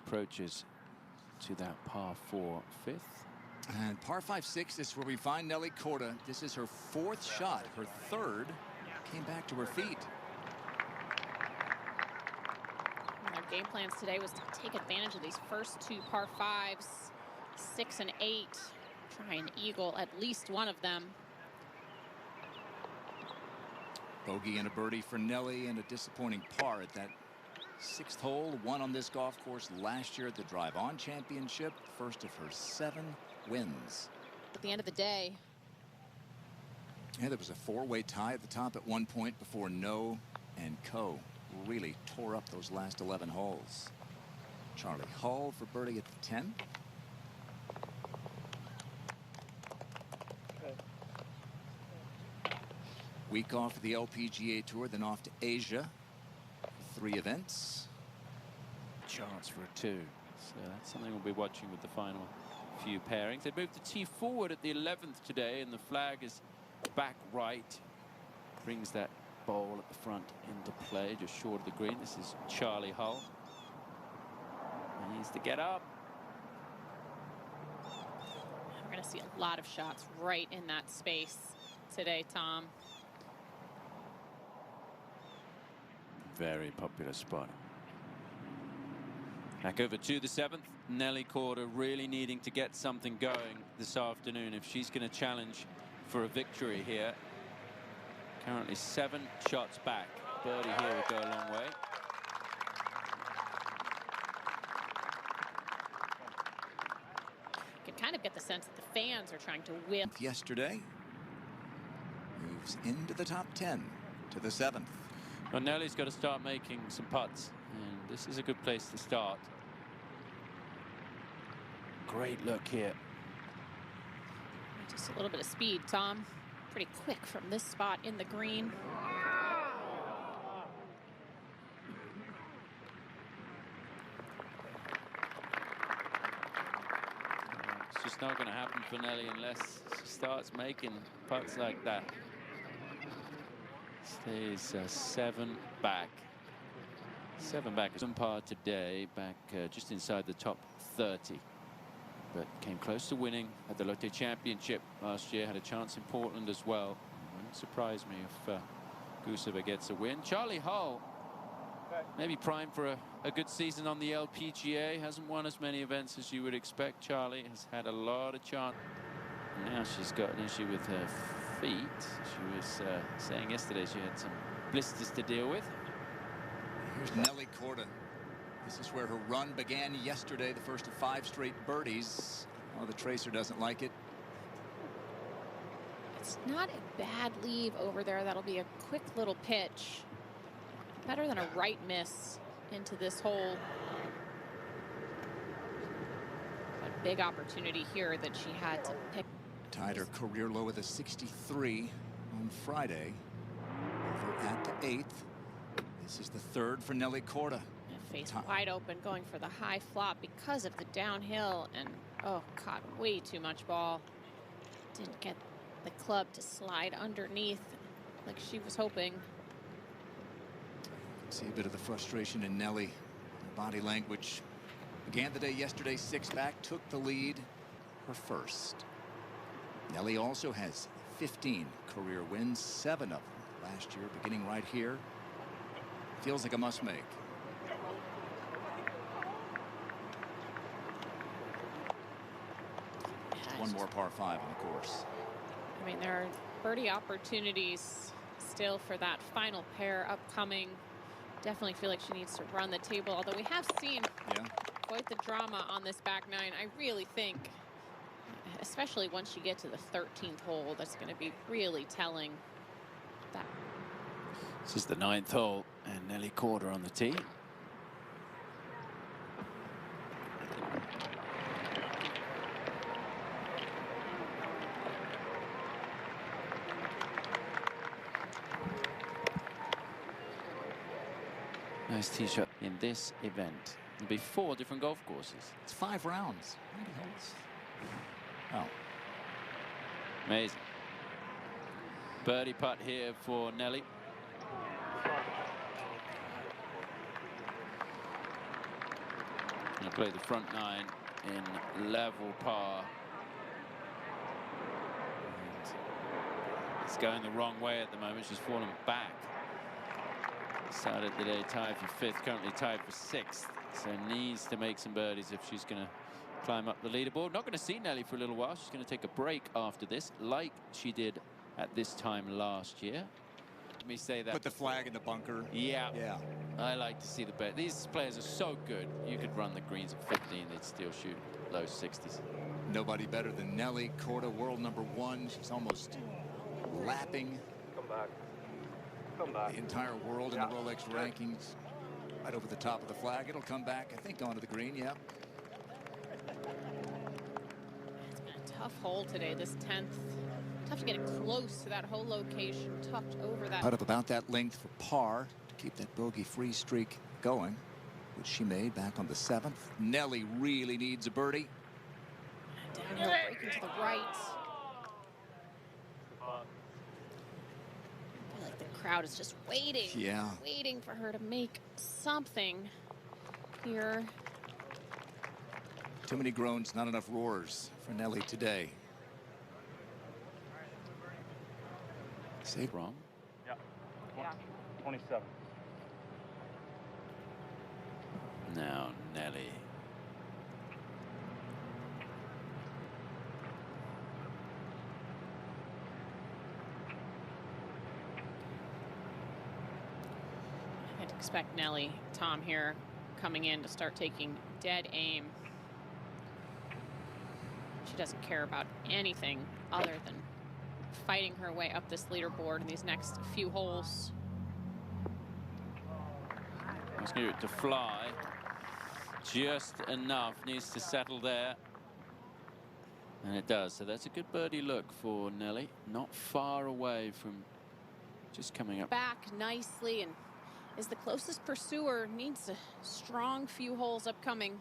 approaches to that par 4 fifth. And par 5-6 is where we find Nelly Korda. This is her 4th shot. Her 3rd came back to her feet. Their game plans today was to take advantage of these first 2 par 5s, 6 and 8. Try and eagle at least one of them. Bogey and a birdie for Nelly, and a disappointing par at that 6th hole. Won on this golf course last year at the Drive On Championship. First of her 7 wins. At the end of the day. Yeah, there was a 4-way tie at the top at one point before No and Co really tore up those last 11 holes. Charley Hull for birdie at the 10. Week off of the LPGA Tour, then off to Asia. 3 events. Chance for a 2. So that's something we'll be watching with the final few pairings. They moved the tee forward at the 11th today, and the flag is back right. Brings that bowl at the front into play, just short of the green. This is Charley Hull. He needs to get up. We're going to see a lot of shots right in that space today, Tom. Very popular spot. Back over to the 7th. Nelly Korda really needing to get something going this afternoon if she's going to challenge for a victory here. Currently 7 shots back. Birdie here would go a long way. You can kind of get the sense that the fans are trying to win. Yesterday moves into the top 10 to the 7th. Well, Nelly's got to start making some putts, and this is a good place to start. Great look here. Just a little bit of speed, Tom. Pretty quick from this spot in the green. It's just not going to happen for Nelly unless she starts making putts like that. Stays 7 back. 7 back is on par today, back just inside the top 30. But came close to winning at the Lotte Championship last year. Had a chance in Portland as well. It wouldn't surprise me if Guseva gets a win. Charley Hull, maybe primed for a good season on the LPGA. Hasn't won as many events as you would expect. Charley has had a lot of chance. Now she's got an issue with her feet. She was saying yesterday she had some blisters to deal with. Here's Nelly Korda. This is where her run began yesterday, the first of 5 straight birdies. Oh, the tracer doesn't like it. It's not a bad leave over there. That'll be a quick little pitch. Better than a right miss into this hole. A big opportunity here that she had to pick. Tied her career low with a 63 on Friday. Over at the 8th. This is the 3rd for Nelly Korda. Face wide open, going for the high flop because of the downhill, and oh, caught way too much ball. Didn't get the club to slide underneath like she was hoping. See a bit of the frustration in Nelly. Her body language. Began the day yesterday 6 back, took the lead, her first. Nelly also has 15 career wins, 7 of them last year, beginning right here. Feels like a must make. One more par 5 on the course. I mean, there are birdie opportunities still for that final pair upcoming. Definitely feel like she needs to run the table, although we have seen quite the drama on this back 9. I really think, especially once you get to the 13th hole, that's going to be really telling. That this is the 9th hole, and Nelly Korda on the tee. Nice tee shot in this event. There'll be 4 different golf courses. It's 5 rounds. Oh. Amazing. Birdie putt here for Nelly. going to play the front nine in level par. And it's going the wrong way at the moment. She's fallen back. Started the day tied for 5th, currently tied for 6th. So needs to make some birdies if she's going to climb up the leaderboard. Not going to see Nelly for a little while. She's going to take a break after this, like she did at this time last year. Let me say that. Put the flag in the bunker. Yeah. Yeah. I like to see the bet. These players are so good. You could run the greens at 15, they'd still shoot low 60s. Nobody better than Nelly Korda, world #1. She's almost lapping the entire world in the Rolex rankings. Right over the top of the flag. It'll come back, I think, onto the green. Yeah. It's been a tough hole today, this 10th. Tough to get it close to that hole location, tucked over that. Put up about that length for par to keep that bogey-free streak going, which she made back on the 7th. Nelly really needs a birdie. Downhill breaking to the right. I feel like the crowd is just waiting. Yeah. Waiting for her to make something here. Too many groans, not enough roars for Nelly today. Say Wrong. Yeah. 27. Now Nelly. I'd expect Nelly, Tom here, coming in to start taking dead aim. She doesn't care about anything other than fighting her way up this leaderboard in these next few holes. Let's get it to fly. Just enough. Needs to settle there. And it does. So that's a good birdie look for Nelly. Not far away from just coming up. Back nicely and is the closest pursuer. Needs a strong few holes upcoming.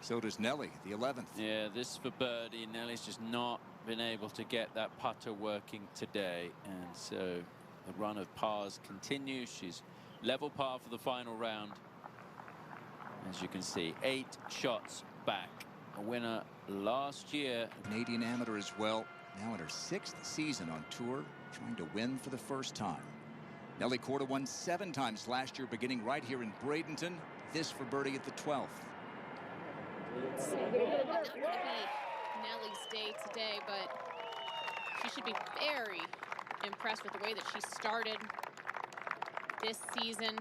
So does Nelly, the 11th. Yeah, this for birdie. Nelly's just not been able to get that putter working today. And so the run of pars continues. She's level par for the final round. As you can see, 8 shots back. A winner last year. Canadian amateur as well. Now in her 6th season on tour, trying to win for the first time. Nelly Korda won 7 times last year, beginning right here in Bradenton. This for birdie at the 12th. Not gonna be Nelly's day today, but she should be very impressed with the way that she started this season.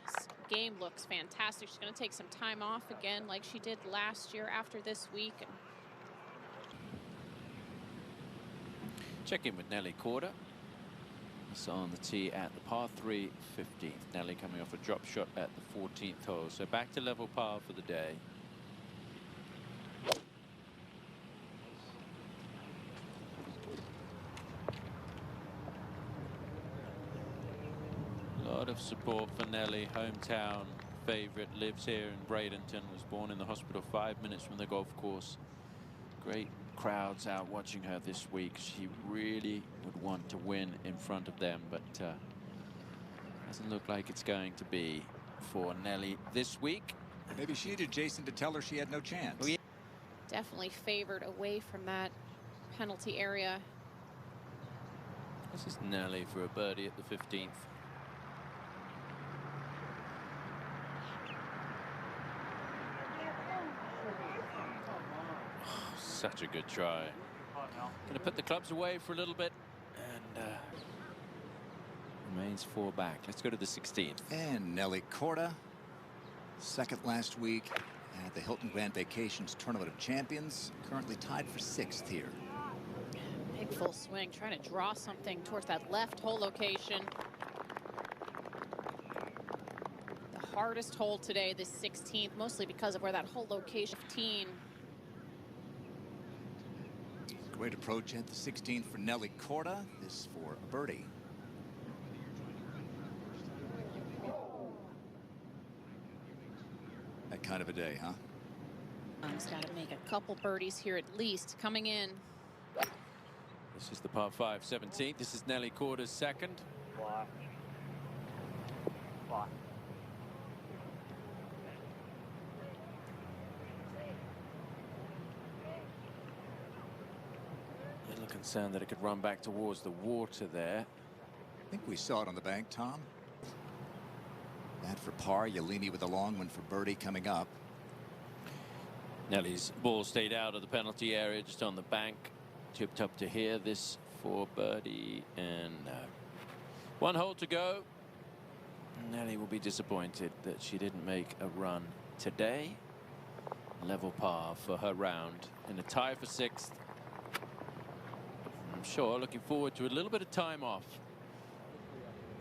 This game looks fantastic. She's going to take some time off again like she did last year after this week. Check in with Nelly Korda. It's on the tee at the par 3 15th. Nelly coming off a drop shot at the 14th hole. So back to level par for the day. A lot of support for Nelly. Hometown favorite, lives here in Bradenton, was born in the hospital 5 minutes from the golf course. Great crowds out watching her this week. She really would want to win in front of them, but doesn't look like it's going to be for Nelly this week. Maybe she needed Jason to tell her she had no chance. Oh, yeah. Definitely favored away from that penalty area. This is Nelly for a birdie at the 15th. Such a good try. Going to put the clubs away for a little bit and remains 4 back. Let's go to the 16th. And Nelly Korda, 2nd last week at the Hilton Grand Vacations Tournament of Champions, currently tied for 6th here. Big full swing, trying to draw something towards that left hole location. The hardest hole today, this 16th, mostly because of where that hole location 15. Great approach at the 16th for Nelly Korda. This for a birdie. That kind of a day, huh? He's got to make a couple birdies here at least coming in. This is the par 5 17th. This is Nelly Korda's 2nd. The concern that it could run back towards the water there. I think we saw it on the bank, Tom. That for par. Yelini with a long one for birdie coming up. Nelly's ball stayed out of the penalty area, just on the bank. Chipped up to here. This for birdie, and one hole to go. Nelly will be disappointed that she didn't make a run today. Level par for her round in a tie for 6th. I'm sure looking forward to a little bit of time off.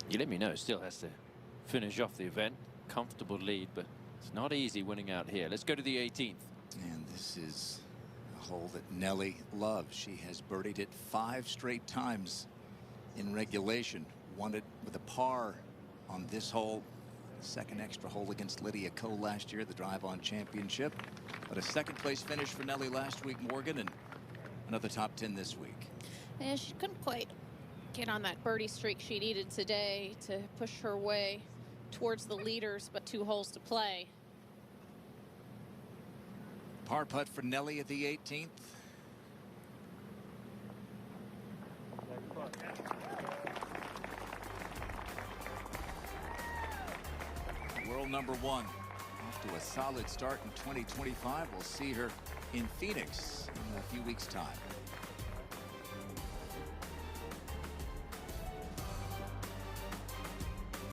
You let me know, still has to finish off the event. Comfortable lead, but it's not easy winning out here. Let's go to the 18th. And this is a hole that Nelly loves. She has birdied it 5 straight times in regulation. Won it with a par on this hole. Second extra hole against Lydia Ko last year, the drive-on championship. But a second-place finish for Nelly last week, Morgan, and another top 10 this week. Yeah, she couldn't quite get on that birdie streak she needed today to push her way towards the leaders, but 2 holes to play. Par putt for Nelly at the 18th. World number 1 off to a solid start in 2025. We'll see her in Phoenix in a few weeks' time.